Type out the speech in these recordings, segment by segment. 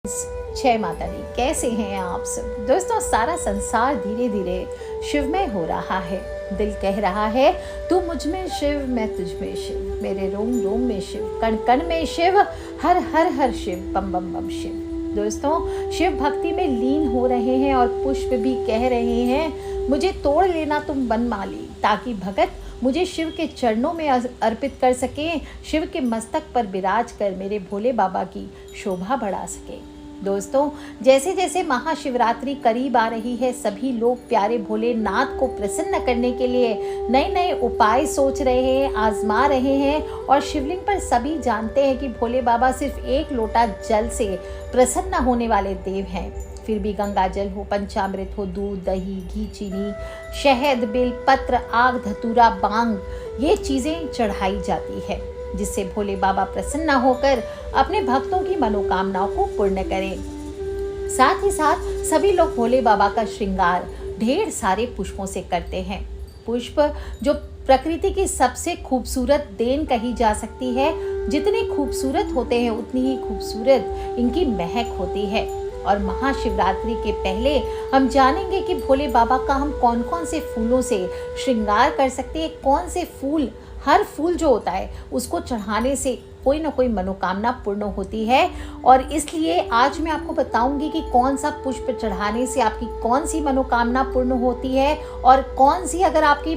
जय माता दी। कैसे हैं आप सब दोस्तों। सारा संसार धीरे धीरे शिवमय हो रहा है। दिल कह रहा है तू मुझ में शिव, मैं तुझ में शिव, मेरे रोम रोम में शिव, कण कण में शिव, हर हर हर शिव, बम बम बम शिव। दोस्तों, शिव भक्ति में लीन हो रहे हैं और पुष्प भी कह रहे हैं मुझे तोड़ लेना तुम बनमाली, ताकि भगत मुझे शिव के चरणों में अर्पित कर सके, शिव के मस्तक पर विराज कर मेरे भोले बाबा की शोभा बढ़ा सके। दोस्तों, जैसे जैसे महाशिवरात्रि करीब आ रही है, सभी लोग प्यारे भोलेनाथ को प्रसन्न करने के लिए नए नए उपाय सोच रहे हैं, आजमा रहे हैं। और शिवलिंग पर सभी जानते हैं कि भोले बाबा सिर्फ एक लोटा जल से प्रसन्न होने वाले देव हैं। फिर भी गंगा जल हो, पंचामृत हो, दूध, दही, घी, चीनी, शहद, बेल पत्र, आग, धतूरा, बांग, ये चीजें चढ़ाई जाती है, जिससे भोले बाबा प्रसन्न होकर अपने भक्तों की मनोकामनाओं को पूर्ण करें। साथ ही साथ सभी लोग भोले बाबा का श्रृंगार ढेर सारे पुष्पों से करते हैं। पुष्प जो प्रकृति की सबसे खूबसूरत देन कही जा सकती है, जितने खूबसूरत होते हैं उतनी ही खूबसूरत इनकी महक होती है। और महाशिवरात्रि के पहले हम जानेंगे कि भोले बाबा का हम कौन कौन से फूलों से श्रृंगार कर सकते हैं, कौन से फूल, हर फूल जो होता है उसको चढ़ाने से कोई ना कोई मनोकामना पूर्ण होती है। और इसलिए आज मैं आपको बताऊंगी कि कौन सा पुष्प चढ़ाने से आपकी कौन सी मनोकामना पूर्ण होती है, और कौन सी अगर आपकी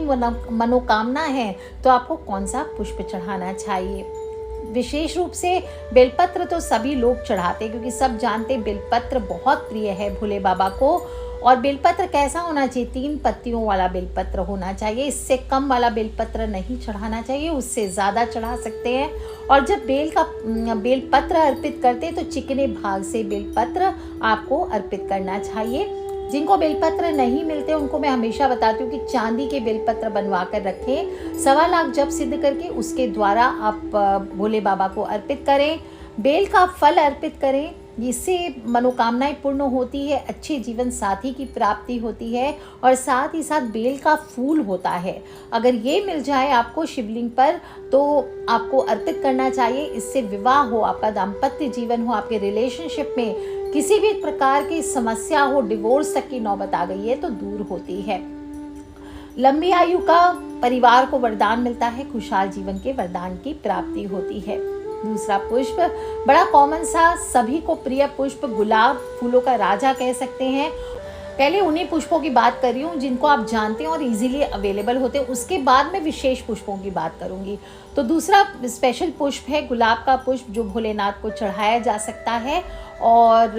मनोकामना है तो आपको कौन सा पुष्प चढ़ाना चाहिए। विशेष रूप से बेलपत्र तो सभी लोग चढ़ाते हैं, क्योंकि सब जानते हैं बेलपत्र बहुत प्रिय है भोले बाबा को। और बेलपत्र कैसा होना चाहिए? 3 पत्तियों वाला बेलपत्र होना चाहिए। इससे कम वाला बेलपत्र नहीं चढ़ाना चाहिए, उससे ज़्यादा चढ़ा सकते हैं। और जब बेलपत्र अर्पित करते हैं तो चिकने भाग से बेलपत्र आपको अर्पित करना चाहिए। जिनको बेलपत्र नहीं मिलते उनको मैं हमेशा बताती हूँ कि चांदी के बेलपत्र बनवा कर रखें। 1.25 लाख जप सिद्ध करके उसके द्वारा आप भोले बाबा को अर्पित करें। बेल का फल अर्पित करें, जिससे मनोकामनाएं पूर्ण होती है, अच्छे जीवन साथी की प्राप्ति होती है। और साथ ही साथ बेल का फूल होता है, अगर ये मिल जाए आपको शिवलिंग पर तो आपको अर्पित करना चाहिए। इससे विवाह हो, आपका दाम्पत्य जीवन हो, आपके रिलेशनशिप में किसी भी प्रकार की समस्या हो, डिवोर्स तक की नौबत आ गई है तो दूर होती है। लंबी आयु का परिवार को वरदान मिलता है, खुशहाल जीवन के वरदान की प्राप्ति होती है। दूसरा पुष्प बड़ा कॉमन सा सभी को प्रिय पुष्प गुलाब, फूलों का राजा कह सकते हैं। पहले उन्हीं पुष्पों की बात कर रही हूँ जिनको आप जानते हैं और इजीली अवेलेबल होते हैं, उसके बाद मैं विशेष पुष्पों की बात करूँगी। तो दूसरा स्पेशल पुष्प है गुलाब का पुष्प, जो भोलेनाथ को चढ़ाया जा सकता है। और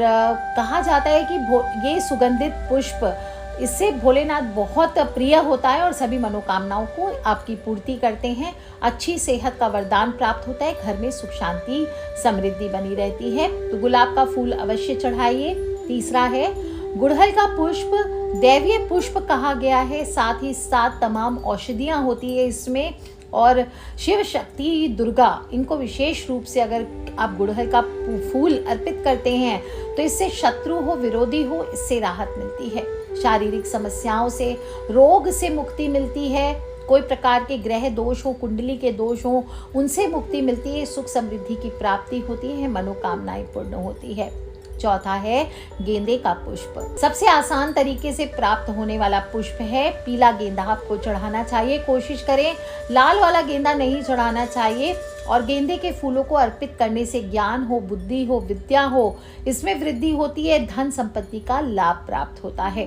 कहा जाता है कि ये सुगंधित पुष्प, इससे भोलेनाथ बहुत प्रिय होता है और सभी मनोकामनाओं को आपकी पूर्ति करते हैं। अच्छी सेहत का वरदान प्राप्त होता है, घर में सुख शांति समृद्धि बनी रहती है। तो गुलाब का फूल अवश्य चढ़ाइए। तीसरा है गुड़हल का पुष्प, दैवीय पुष्प कहा गया है। साथ ही साथ तमाम औषधियाँ होती है इसमें, और शिव शक्ति, दुर्गा, इनको विशेष रूप से अगर आप गुड़हल का फूल अर्पित करते हैं तो इससे शत्रु हो, विरोधी हो, इससे राहत मिलती है। शारीरिक समस्याओं से, रोग से मुक्ति मिलती है। कोई प्रकार के ग्रह दोष हो, कुंडली के दोष हो, उनसे मुक्ति मिलती है। सुख समृद्धि की प्राप्ति होती है, मनोकामनाएं पूर्ण होती है। चौथा है गेंदे का पुष्प, सबसे आसान तरीके से प्राप्त होने वाला पुष्प है। पीला गेंदा आपको चढ़ाना चाहिए, कोशिश करें लाल वाला गेंदा नहीं चढ़ाना चाहिए। और गेंदे के फूलों को अर्पित करने से ज्ञान हो, बुद्धि हो, विद्या हो, इसमें वृद्धि होती है, धन संपत्ति का लाभ प्राप्त होता है।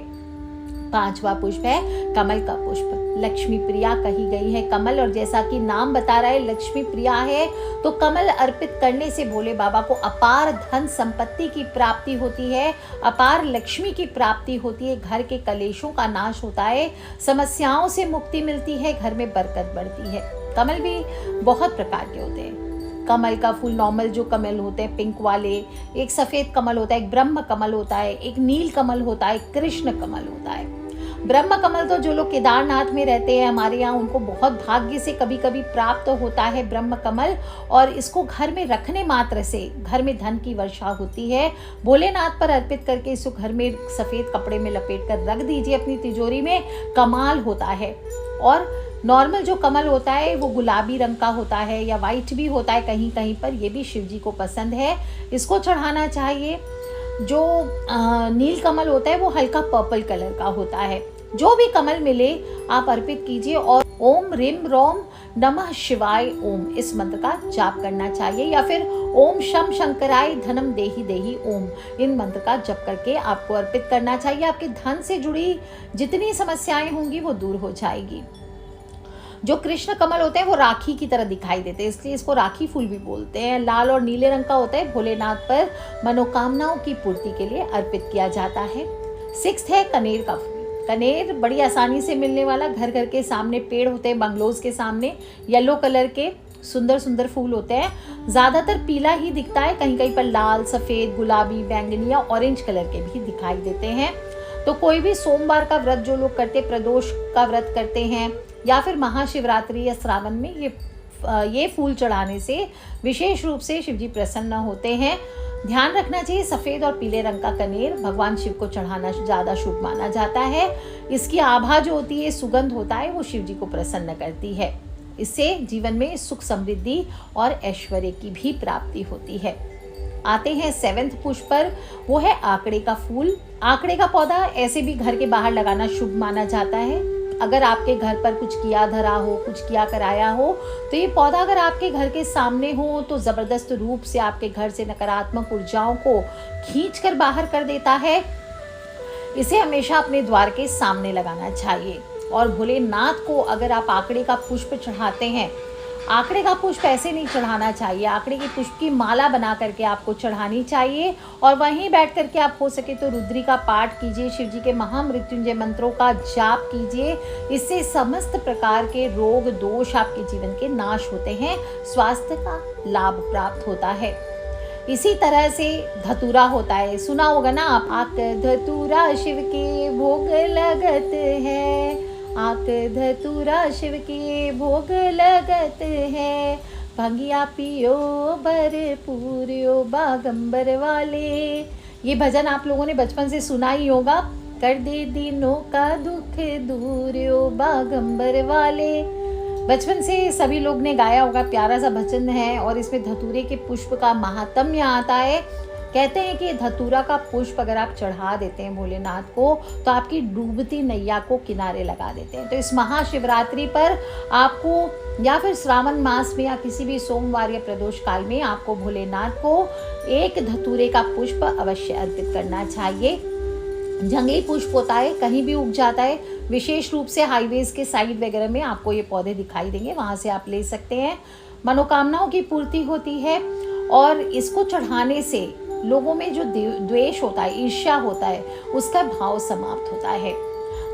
5वां पुष्प है कमल का पुष्प, लक्ष्मी प्रिया कही गई है कमल, और जैसा कि नाम बता रहा है लक्ष्मी प्रिया है, तो कमल अर्पित करने से भोले बाबा को अपार धन संपत्ति की प्राप्ति होती है, अपार लक्ष्मी की प्राप्ति होती है, घर के कलेशों का नाश होता है, समस्याओं से मुक्ति मिलती है, घर में बरकत बढ़ती है। कमल भी बहुत प्रकार के होते हैं। कमल का फूल नॉर्मल जो कमल होते हैं पिंक वाले, एक सफ़ेद कमल होता है, एक ब्रह्म कमल होता है, एक नील कमल होता है, कृष्ण कमल होता है। ब्रह्म कमल तो जो लोग केदारनाथ में रहते हैं हमारे यहाँ, उनको बहुत भाग्य से कभी कभी प्राप्त होता है ब्रह्म कमल, और इसको घर में रखने मात्र से घर में धन की वर्षा होती है। भोलेनाथ पर अर्पित करके इसको घर में सफ़ेद कपड़े में लपेट कर रख दीजिए अपनी तिजोरी में, कमाल होता है। और नॉर्मल जो कमल होता है वो गुलाबी रंग का होता है या वाइट भी होता है कहीं कहीं पर, ये भी शिव जी को पसंद है, इसको चढ़ाना चाहिए। जो नील कमल होता है वो हल्का पर्पल कलर का होता है। जो भी कमल मिले आप अर्पित कीजिए और ओम ह्रीम रोम नमः शिवाय ओम इस मंत्र का जाप करना चाहिए, या फिर ओम शम शंकराय धनम देहि देहि ओम इन मंत्र का जप करके आपको अर्पित करना चाहिए। आपके धन से जुड़ी जितनी समस्याएं होंगी वो दूर हो जाएगी। जो कृष्ण कमल होते हैं वो राखी की तरह दिखाई देते हैं, इसलिए इसको राखी फूल भी बोलते हैं। लाल और नीले रंग का होता है, भोलेनाथ पर मनोकामनाओं की पूर्ति के लिए अर्पित किया जाता है। 6 है कनेर का फूल। कनेर बड़ी आसानी से मिलने वाला, घर घर के सामने पेड़ होते हैं, बंगलोज के सामने येलो कलर के सुंदर सुंदर फूल होते हैं। ज़्यादातर पीला ही दिखता है, कहीं कहीं पर लाल, सफ़ेद, गुलाबी, बैंगनी या ऑरेंज कलर के भी दिखाई देते हैं। तो कोई भी सोमवार का व्रत जो लोग करते, प्रदोष का व्रत करते हैं, या फिर महाशिवरात्रि या श्रावण में ये फूल चढ़ाने से विशेष रूप से शिवजी प्रसन्न होते हैं। ध्यान रखना चाहिए, सफ़ेद और पीले रंग का कनेर भगवान शिव को चढ़ाना ज़्यादा शुभ माना जाता है। इसकी आभा जो होती है, सुगंध होता है, वो शिव जी को प्रसन्न करती है। इससे जीवन में सुख समृद्धि और ऐश्वर्य की भी प्राप्ति होती है। आते हैं 7वें पुष्प पर, वो है आंकड़े का फूल। आंकड़े का पौधा ऐसे भी घर के बाहर लगाना शुभ माना जाता है। अगर आपके घर पर कुछ किया धरा हो, कुछ किया कराया हो, तो ये पौधा अगर आपके घर के सामने हो तो ज़बरदस्त रूप से आपके घर से नकारात्मक ऊर्जाओं को खींच कर बाहर कर देता है। इसे हमेशा अपने द्वार के सामने लगाना चाहिए। और भोलेनाथ को अगर आप आंकड़े का पुष्प चढ़ाते हैं, आंकड़े का पुष्प ऐसे नहीं चढ़ाना चाहिए, आंकड़े के पुष्प की माला बना करके आपको चढ़ानी चाहिए। और वहीं बैठ करके आप हो सके तो रुद्री का पाठ कीजिए, शिव जी के महामृत्युंजय मंत्रों का जाप कीजिए। इससे समस्त प्रकार के रोग दोष आपके जीवन के नाश होते हैं, स्वास्थ्य का लाभ प्राप्त होता है। इसी तरह से धतूरा होता है, सुना होगा ना आप, आक धतूरा शिव के भोग लगत है, आक धतूरा शिव के भोग लगत है, भंगिया पियो भरपूर बागंबर वाले। ये भजन आप लोगों ने बचपन से सुना ही होगा। कर दे दिनों का दुख दूर ओ बागंबर वाले, बचपन से सभी लोग ने गाया होगा, प्यारा सा भजन है। और इसमें धतूरे के पुष्प का महात्म्य आता है। कहते हैं कि धतूरा का पुष्प अगर आप चढ़ा देते हैं भोलेनाथ को तो आपकी डूबती नैया को किनारे लगा देते हैं। तो इस महाशिवरात्रि पर आपको या फिर श्रावण मास में या किसी भी सोमवार या प्रदोष काल में आपको भोलेनाथ को एक धतूरे का पुष्प अवश्य अर्पित करना चाहिए। जंगली पुष्प होता है, कहीं भी उग जाता है, विशेष रूप से हाईवेज के साइड वगैरह में आपको ये पौधे दिखाई देंगे, वहाँ से आप ले सकते हैं। मनोकामनाओं की पूर्ति होती है और इसको चढ़ाने से लोगों में जो द्वेष होता है, ईर्ष्या होता है, उसका भाव समाप्त होता है।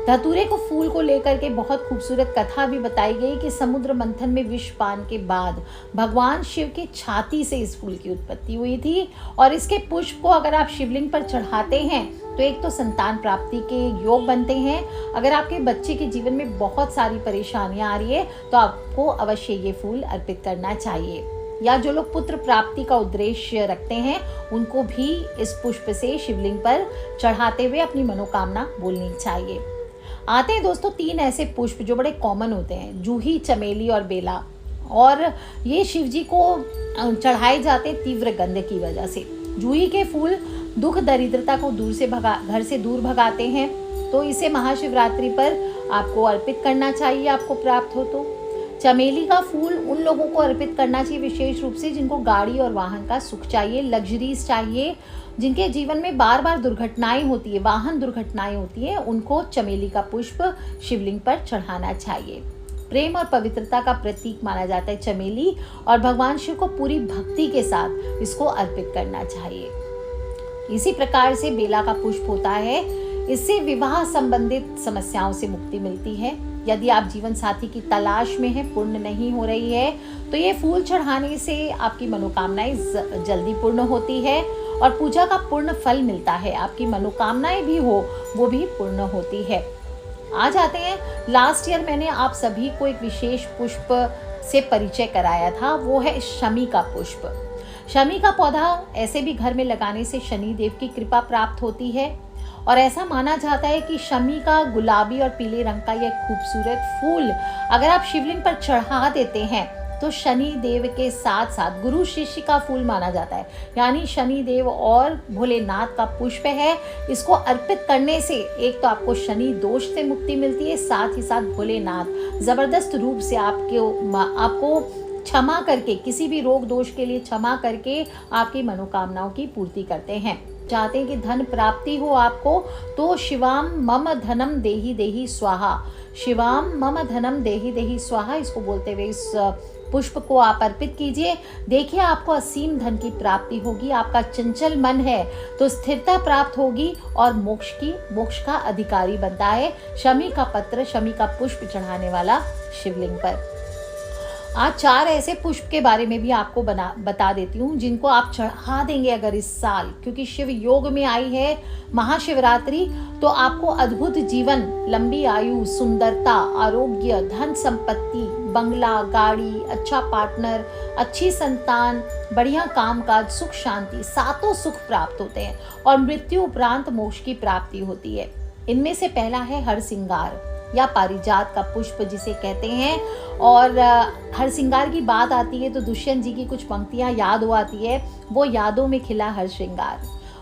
धतूरे को फूल को लेकर के बहुत खूबसूरत कथा भी बताई गई कि समुद्र मंथन में विष पान के बाद भगवान शिव की छाती से इस फूल की उत्पत्ति हुई थी। और इसके पुष्प को अगर आप शिवलिंग पर चढ़ाते हैं तो एक तो संतान प्राप्ति के योग बनते हैं। अगर आपके बच्चे के जीवन में बहुत सारी परेशानियां आ रही है तो आपको अवश्य ये फूल अर्पित करना चाहिए। या जो लोग पुत्र प्राप्ति का उद्देश्य रखते हैं उनको भी इस पुष्प से शिवलिंग पर चढ़ाते हुए अपनी मनोकामना बोलनी चाहिए। आते हैं दोस्तों 3 ऐसे पुष्प जो बड़े कॉमन होते हैं, जूही, चमेली और बेला। और ये शिव जी को चढ़ाए जाते हैं तीव्र गंध की वजह से। जूही के फूल दुख दरिद्रता को घर से दूर भगाते हैं, तो इसे महाशिवरात्रि पर आपको अर्पित करना चाहिए, आपको प्राप्त हो तो। चमेली का फूल उन लोगों को अर्पित करना चाहिए विशेष रूप से जिनको गाड़ी और वाहन का सुख चाहिए, लग्जरीज चाहिए, जिनके जीवन में बार बार दुर्घटनाएं होती है, वाहन दुर्घटनाएं होती है, उनको चमेली का पुष्प शिवलिंग पर चढ़ाना चाहिए। प्रेम और पवित्रता का प्रतीक माना जाता है चमेली, और भगवान शिव को पूरी भक्ति के साथ इसको अर्पित करना चाहिए। इसी प्रकार से बेला का पुष्प होता है, इससे विवाह संबंधित समस्याओं से मुक्ति मिलती है। यदि आप जीवन साथी की तलाश में हैं, पूर्ण नहीं हो रही है, तो ये फूल चढ़ाने से आपकी मनोकामनाएं जल्दी पूर्ण होती है और पूजा का पूर्ण फल मिलता है। आपकी मनोकामनाएं भी हो वो भी पूर्ण होती है। आ जाते हैं, लास्ट ईयर मैंने आप सभी को एक विशेष पुष्प से परिचय कराया था, वो है शमी का पुष्प। शमी का पौधा ऐसे भी घर में लगाने से शनि देव की कृपा प्राप्त होती है। और ऐसा माना जाता है कि शमी का गुलाबी और पीले रंग का यह खूबसूरत फूल अगर आप शिवलिंग पर चढ़ा देते हैं तो शनि देव के साथ साथ गुरु शिष्य का फूल माना जाता है, यानी शनि देव और भोलेनाथ का पुष्प है। इसको अर्पित करने से एक तो आपको शनि दोष से मुक्ति मिलती है, साथ ही साथ भोलेनाथ जबरदस्त रूप से आपको क्षमा करके, किसी भी रोग दोष के लिए क्षमा करके आपकी मनोकामनाओं की पूर्ति करते हैं। चाहते हैं कि धन प्राप्ति हो आपको, तो शिवाम मम धनम देहि देहि स्वाहा, शिवाम मम धनम देहि देहि स्वाहा, इसको बोलते हुए इस पुष्प को आप अर्पित कीजिए। देखिए आपको असीम धन की प्राप्ति होगी। आपका चंचल मन है तो स्थिरता प्राप्त होगी और मोक्ष का अधिकारी बनता है। शमी का पत्र, शमी का पुष्प चढ़ाने वाला शिवलिंग पर। आज 4 ऐसे पुष्प के बारे में भी आपको बता देती हूँ जिनको आप चढ़ा देंगे अगर इस साल, क्योंकि शिव योग में आई है महाशिवरात्रि, तो आपको अद्भुत जीवन, लंबी आयु, सुंदरता, आरोग्य, धन संपत्ति, बंगला, गाड़ी, अच्छा पार्टनर, अच्छी संतान, बढ़िया कामकाज, सुख शांति, 7 सुख प्राप्त होते हैं और मृत्यु उपरांत मोक्ष की प्राप्ति होती है। इनमें से पहला है हरसिंगार या पारिजात का पुष्प जिसे कहते हैं। और हरसिंगार की बात आती है तो दुष्यंत जी की कुछ पंक्तियां याद हो आती है, वो यादों में खिला हरसिंगार।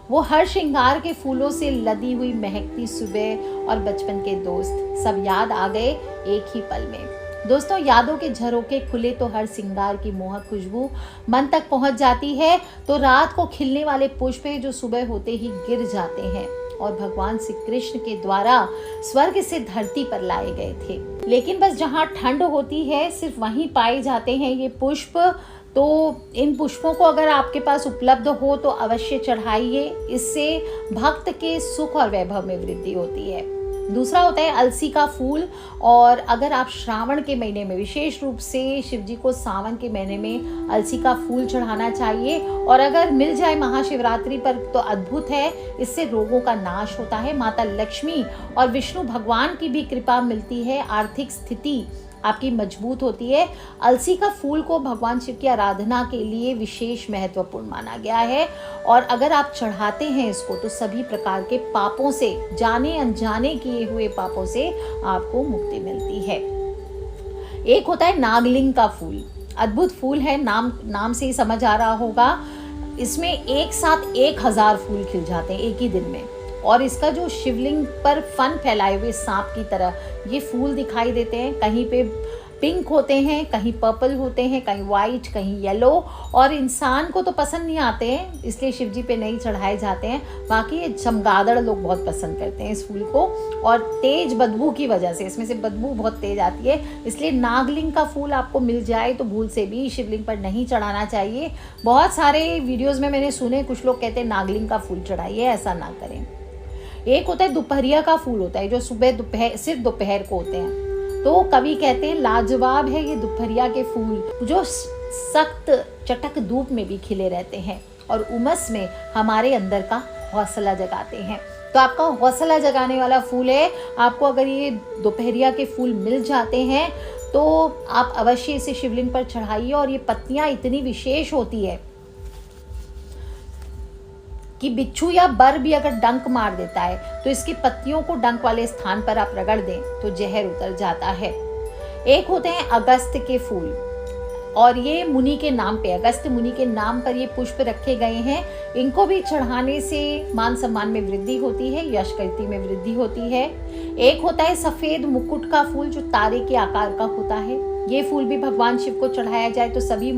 वो हरसिंगार के फूलों से लदी हुई महकती सुबह और बचपन के दोस्त सब याद आ गए एक ही पल में। दोस्तों, यादों के झरोके खुले तो हर सिंगार की मोहक खुशबू मन तक पहुंच जाती है। तो रात को खिलने वाले पुष्प हैं जो सुबह होते ही गिर जाते हैं और भगवान श्री कृष्ण के द्वारा स्वर्ग से धरती पर लाए गए थे। लेकिन बस जहाँ ठंड होती है सिर्फ वहीं पाए जाते हैं ये पुष्प। तो इन पुष्पों को अगर आपके पास उपलब्ध हो तो अवश्य चढ़ाइए, इससे भक्त के सुख और वैभव में वृद्धि होती है। दूसरा होता है अलसी का फूल। और अगर आप श्रावण के महीने में, विशेष रूप से शिव जी को सावन के महीने में अलसी का फूल चढ़ाना चाहिए, और अगर मिल जाए महाशिवरात्रि पर तो अद्भुत है, इससे रोगों का नाश होता है, माता लक्ष्मी और विष्णु भगवान की भी कृपा मिलती है, आर्थिक स्थिति आपकी मजबूत होती है। अलसी का फूल को भगवान शिव की आराधना के लिए विशेष महत्वपूर्ण माना गया है, और अगर आप चढ़ाते हैं इसको तो सभी प्रकार के पापों से, जाने अनजाने किए हुए पापों से आपको मुक्ति मिलती है। एक होता है नागलिंग का फूल। अद्भुत फूल है, नाम से ही समझ आ रहा होगा। इसमें एक साथ 1000 फूल खिल जाते हैं एक ही दिन में, और इसका जो शिवलिंग पर फन फैलाए हुए सांप की तरह ये फूल दिखाई देते हैं। कहीं पे पिंक होते हैं, कहीं पर्पल होते हैं, कहीं वाइट, कहीं येलो, और इंसान को तो पसंद नहीं आते हैं, इसलिए शिव जी पे नहीं चढ़ाए जाते हैं। बाकी ये चमगादड़ लोग बहुत पसंद करते हैं इस फूल को, और तेज बदबू की वजह से, इसमें से बदबू बहुत तेज आती है, इसलिए नागलिंग का फूल आपको मिल जाए तो भूल से भी शिवलिंग पर नहीं चढ़ाना चाहिए। बहुत सारे वीडियोज़ में मैंने सुने कुछ लोग कहते हैं नागलिंग का फूल चढ़ाइए, ऐसा ना करें। एक होता है दोपहरिया का फूल, होता है जो सुबह सिर्फ दोपहर को होते हैं। तो कवि कहते हैं लाजवाब है ये दोपहरिया के फूल, जो सख्त चटक धूप में भी खिले रहते हैं और उमस में हमारे अंदर का हौसला जगाते हैं। तो आपका हौसला जगाने वाला फूल है। आपको अगर ये दोपहरिया के फूल मिल जाते हैं तो आप अवश्य इसे शिवलिंग पर चढ़ाइए। और ये पत्तियां इतनी विशेष होती है कि बिच्छू या बर भी अगर डंक मार देता है तो इसकी पत्तियों को डंक वाले स्थान पर आप रगड़ दें तो जहर उतर जाता है। एक होते हैं अगस्त के फूल, और ये मुनि के नाम पे, अगस्त मुनि के नाम पर ये पुष्प रखे गए हैं। इनको भी चढ़ाने से मान सम्मान में वृद्धि होती है, यश कीर्ति में वृद्धि होती है। एक होता है सफेद मुकुट का फूल जो तारे के आकार का होता है। ये फूल भी भगवान शिव को चढ़ाया जाए तो सभी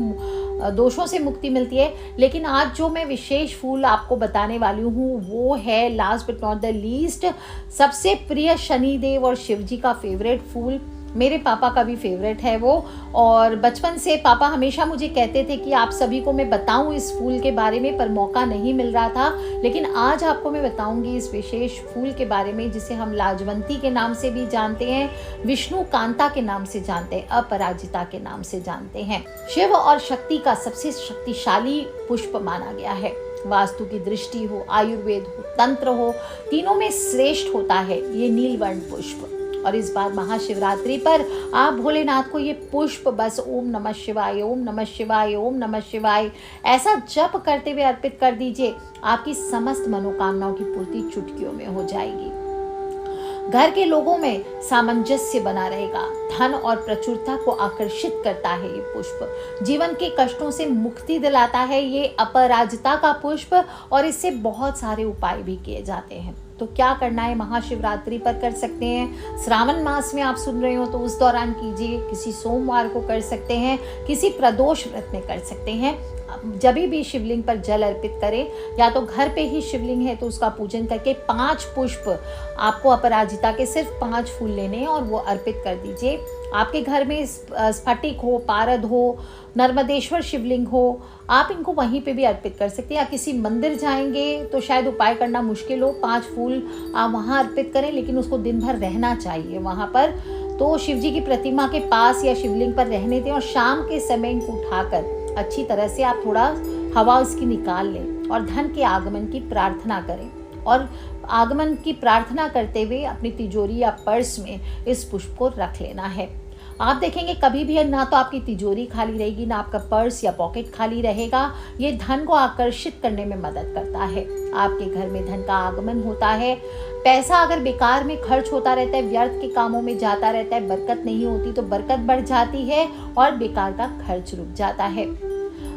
दोषों से मुक्ति मिलती है। लेकिन आज जो मैं विशेष फूल आपको बताने वाली हूँ वो है last but not the least, सबसे प्रिय शनिदेव और शिव जी का फेवरेट फूल। मेरे पापा का भी फेवरेट है वो, और बचपन से पापा हमेशा मुझे कहते थे कि आप सभी को मैं बताऊं इस फूल के बारे में, पर मौका नहीं मिल रहा था। लेकिन आज आपको मैं बताऊंगी इस विशेष फूल के बारे में जिसे हम लाजवंती के नाम से भी जानते हैं, विष्णु कांता के नाम से जानते हैं, अपराजिता के नाम से जानते हैं। शिव और शक्ति का सबसे शक्तिशाली पुष्प माना गया है। वास्तु की दृष्टि हो, आयुर्वेद हो, तंत्र हो, तीनों में श्रेष्ठ होता है ये नीलवर्ण पुष्प। और इस बार महाशिवरात्रि पर आप भोलेनाथ को ये पुष्प बस ओम नमः शिवाय, ओम नमः शिवाय, ओम नमः शिवाय ऐसा जप करते हुए अर्पित कर दीजिए। आपकी समस्त मनोकामनाओं की पूर्ति चुटकियों में हो जाएगी। घर के लोगों में सामंजस्य बना रहेगा। धन और प्रचुरता को आकर्षित करता है ये पुष्प। जीवन के कष्टों से मुक्ति दिलाता है ये अपराजिता का पुष्प, और इससे बहुत सारे उपाय भी किए जाते हैं। तो क्या करना है, महाशिवरात्रि पर कर सकते हैं, श्रावण मास में आप सुन रहे हो तो उस दौरान कीजिए, किसी सोमवार को कर सकते हैं, किसी प्रदोष व्रत में कर सकते हैं। जब भी शिवलिंग पर जल अर्पित करें, या तो घर पे ही शिवलिंग है तो उसका पूजन करके 5 पुष्प, आपको अपराजिता के सिर्फ 5 फूल लेने हैं और वो अर्पित कर दीजिए। आपके घर में स्फटिक हो, पारद हो, नर्मदेश्वर शिवलिंग हो, आप इनको वहीं पे भी अर्पित कर सकते हैं। या किसी मंदिर जाएंगे तो शायद उपाय करना मुश्किल हो, 5 फूल आप वहाँ अर्पित करें, लेकिन उसको दिन भर रहना चाहिए वहाँ पर। तो शिव जी की प्रतिमा के पास या शिवलिंग पर रहने दें, और शाम के समय इनको उठाकर अच्छी तरह से आप थोड़ा हवा उसकी निकाल लें और धन के आगमन की प्रार्थना करें। और आगमन की प्रार्थना करते हुए अपनी तिजोरी या पर्स में इस पुष्प को रख लेना है। आप देखेंगे कभी भी ना तो आपकी तिजोरी खाली रहेगी, ना आपका पर्स या पॉकेट खाली रहेगा। ये धन को आकर्षित करने में मदद करता है। आपके घर में धन का आगमन होता है। पैसा अगर बेकार में खर्च होता रहता है, व्यर्थ के कामों में जाता रहता है, बरकत नहीं होती, तो बरकत बढ़ जाती है और बेकार का खर्च रुक जाता है।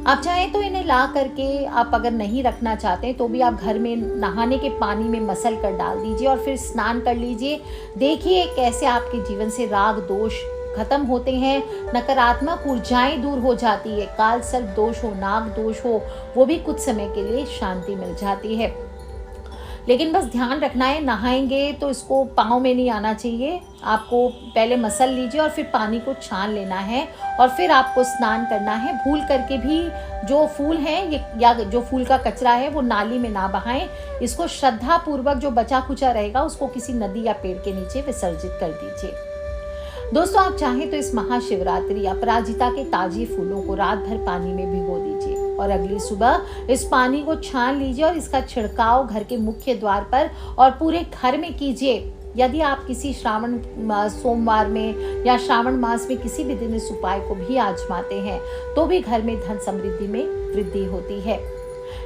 आप चाहें तो इन्हें ला करके, आप अगर नहीं रखना चाहते तो भी आप घर में नहाने के पानी में मसल कर डाल दीजिए और फिर स्नान कर लीजिए। देखिए कैसे आपके जीवन से राग दोष खत्म होते हैं, नकारात्मक ऊर्जाएं दूर हो जाती है। काल सर्प दोष हो, नाग दोष हो, वो भी कुछ समय के लिए शांति मिल जाती है। लेकिन बस ध्यान रखना है, नहाएंगे तो इसको पाँव में नहीं आना चाहिए। आपको पहले मसल लीजिए और फिर पानी को छान लेना है और फिर आपको स्नान करना है। भूल करके भी जो फूल हैं या जो फूल का कचरा है वो नाली में ना बहाएं। इसको श्रद्धा पूर्वक जो बचा खुचा रहेगा उसको किसी नदी या पेड़ के नीचे विसर्जित कर दीजिए। दोस्तों, आप चाहें तो इस महाशिवरात्रि अपराजिता के ताजे फूलों को रात भर पानी में भिगो दीजिए और अगली सुबह इस पानी को छान लीजिए और इसका छिड़काव घर के मुख्य द्वार पर और पूरे घर में कीजिए। यदि आप किसी श्रावण सोमवार में या श्रावण मास में किसी भी दिन इस उपाय को भी आजमाते हैं तो भी घर में धन समृद्धि में वृद्धि होती है।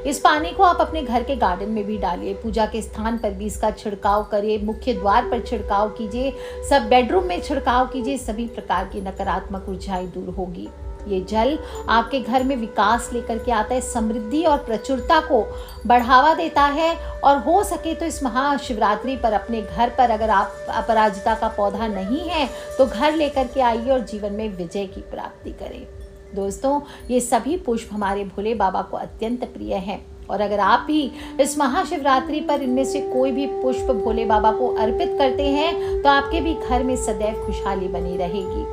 इस पानी को आप अपने घर के गार्डन में भी डालिए, पूजा के स्थान पर भी इसका छिड़काव करिए, मुख्य द्वार पर छिड़काव कीजिए, सब बेडरूम में छिड़काव कीजिए। सभी प्रकार की नकारात्मक ऊर्जाएं दूर होगी। ये जल आपके घर में विकास लेकर के आता है, समृद्धि और प्रचुरता को बढ़ावा देता है। और हो सके तो इस महाशिवरात्रि पर अपने घर पर अगर आप अपराजिता का पौधा नहीं है तो घर लेकर के आइए और जीवन में विजय की प्राप्ति करें। दोस्तों, ये सभी पुष्प हमारे भोले बाबा को अत्यंत प्रिय हैं और अगर आप भी इस महाशिवरात्रि पर इनमें से कोई भी पुष्प भोले बाबा को अर्पित करते हैं तो आपके भी घर में सदैव खुशहाली बनी रहेगी।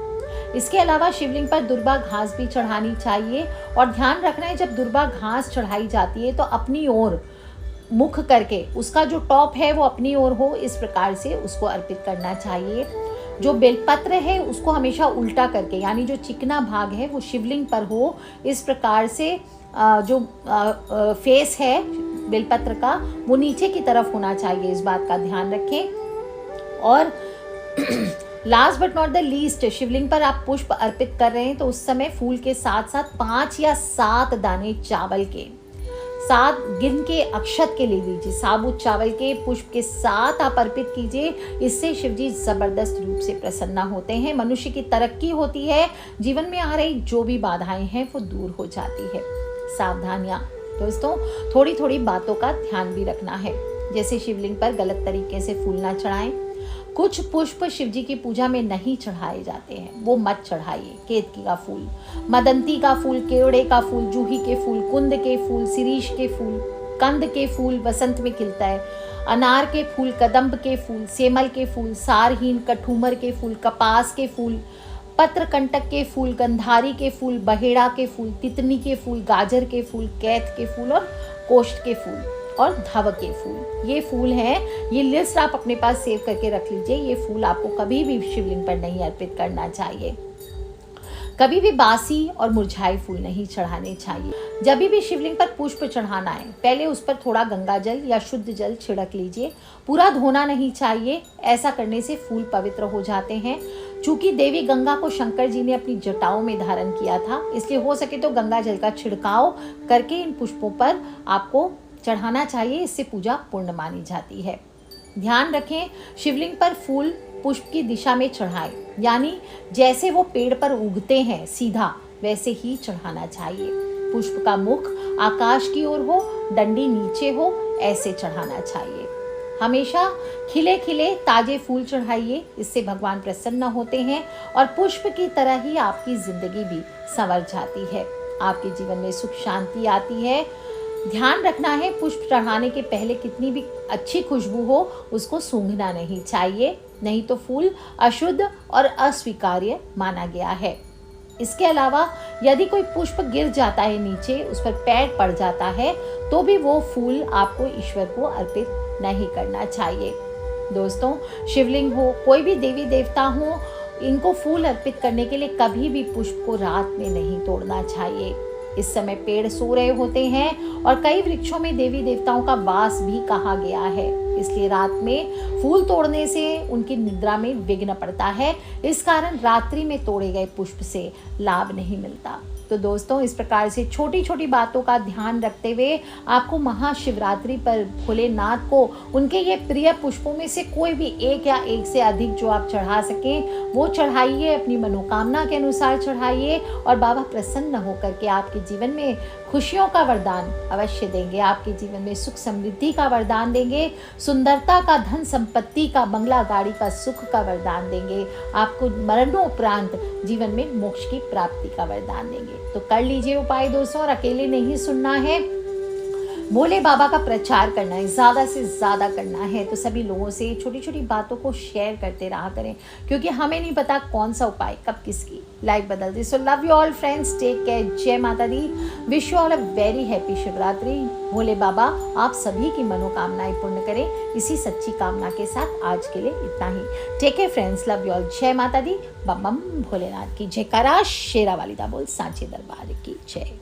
इसके अलावा शिवलिंग पर दुर्वा घास भी चढ़ानी चाहिए और ध्यान रखना है जब दुर्वा घास चढ़ाई जाती है तो अपनी ओर मुख करके, उसका जो टॉप है वो अपनी ओर हो, इस प्रकार से उसको अर्पित करना चाहिए। जो बेलपत्र है उसको हमेशा उल्टा करके, यानी जो चिकना भाग है वो शिवलिंग पर हो, इस प्रकार से जो फेस है बेलपत्र का वो नीचे की तरफ होना चाहिए, इस बात का ध्यान रखें। और last but not the least, Shivling पर आप पुष्प अर्पित कर रहे हैं तो उस समय फूल के साथ साथ 5 या 7 दाने चावल के, 7 गिन के अक्षत के ले लीजिए, साबुत चावल के पुष्प के साथ आप अर्पित कीजिए। इससे शिवजी जबरदस्त रूप से प्रसन्न होते हैं, मनुष्य की तरक्की होती है, जीवन में आ रही जो भी बाधाएं हैं वो दूर हो जाती है। सावधानियां दोस्तों, थोड़ी थोड़ी बातों का ध्यान भी रखना है, जैसे शिवलिंग पर गलत तरीके से फूल ना चढ़ाएं। कुछ पुष्प शिवजी की पूजा में नहीं चढ़ाए जाते हैं, वो मत चढ़ाइए। केतकी का फूल, मदंती का फूल, केवड़े का फूल, जूही के फूल, कुंद के फूल, शिरीष के फूल, कंद के फूल वसंत में खिलता है, अनार के फूल, कदम्ब के फूल, सेमल के फूल, सारहीन, कठूमर के फूल, कपास के फूल, पत्रकंटक के फूल, गंधारी के फूल, बहेड़ा के फूल, तितनी के फूल, गाजर के फूल, कैथ के फूल और कोष्ठ के फूल और धव के फूल। ये फूल हैं, ये लिस्ट आप अपने पास सेव करके रख लीजिए। ये फूल आपको कभी भी शिवलिंग पर नहीं अर्पित करना चाहिए। कभी भी बासी और मुरझाए फूल नहीं चढ़ाने चाहिए। जब भी शिवलिंग पर पुष्प चढ़ाना है पहले उस पर थोड़ा गंगा जल या शुद्ध जल छिड़क लीजिए, पूरा धोना नहीं चाहिए। ऐसा करने से फूल पवित्र हो जाते हैं। चूंकि देवी गंगा को शंकर जी ने अपनी जटाओं में धारण किया था, इसलिए हो सके तो गंगा जल का छिड़काव करके इन पुष्पों पर आपको चढ़ाना चाहिए, इससे पूजा पूर्ण मानी जाती है। ध्यान रखें, शिवलिंग पर फूल पुष्प की दिशा में चढ़ाएं, यानी जैसे वो पेड़ पर उगते हैं सीधा वैसे ही चढ़ाना चाहिए। पुष्प का मुख आकाश की ओर हो, डंडी नीचे हो, ऐसे चढ़ाना चाहिए। हमेशा खिले खिले ताजे फूल चढ़ाइए, इससे भगवान प्रसन्न होते हैं और पुष्प की तरह ही आपकी जिंदगी भी संवर जाती है। आपके जीवन में सुख शांति आती है। ध्यान रखना है, पुष्प चढ़ाने के पहले कितनी भी अच्छी खुशबू हो उसको सूंघना नहीं चाहिए, नहीं तो फूल अशुद्ध और अस्वीकार्य माना गया है। इसके अलावा यदि कोई पुष्प गिर जाता है नीचे, उस पर पैर पड़ जाता है, तो भी वो फूल आपको ईश्वर को अर्पित नहीं करना चाहिए। दोस्तों, शिवलिंग हो, कोई भी देवी देवता हो, इनको फूल अर्पित करने के लिए कभी भी पुष्प को रात में नहीं तोड़ना चाहिए। इस समय पेड़ सो रहे होते हैं और कई वृक्षों में देवी देवताओं का वास भी कहा गया है, इसलिए रात में फूल तोड़ने से उनकी निद्रा में विघ्न पड़ता है। इस कारण रात्रि में तोड़े गए पुष्प से लाभ नहीं मिलता। तो दोस्तों, इस प्रकार से छोटी छोटी बातों का ध्यान रखते हुए आपको महाशिवरात्रि पर भोलेनाथ को उनके ये प्रिय पुष्पों में से कोई भी एक या एक से अधिक जो आप चढ़ा सकें वो चढ़ाइए, अपनी मनोकामना के अनुसार चढ़ाइए और बाबा प्रसन्न होकर के आपके जीवन में खुशियों का वरदान अवश्य देंगे। आपके जीवन में सुख समृद्धि का वरदान देंगे, सुंदरता का, धन संपत्ति का, बंगला गाड़ी का, सुख का वरदान देंगे। आपको मरणोपरांत जीवन में मोक्ष की प्राप्ति का वरदान देंगे। तो कर लीजिए उपाय दोस्तों, और अकेले नहीं सुनना है, भोले बाबा का प्रचार करना है, ज़्यादा से ज़्यादा करना है। तो सभी लोगों से छोटी छोटी बातों को शेयर करते रहा करें, क्योंकि हमें नहीं पता कौन सा उपाय कब किसकी लाइफ बदल दे। So love you all friends, take care, जय माता दी, wish you all a very happy Shivratri. Bhole Baba आप सभी की मनोकामनाएं पूर्ण करें, इसी सच्ची कामना के साथ आज के लिए इतना ही। Take care friends, love you all, जय माता दी, बम बम भोलेनाथ की जयकारा, शेरा वाली दा बोल, सांचे दरबार की जय।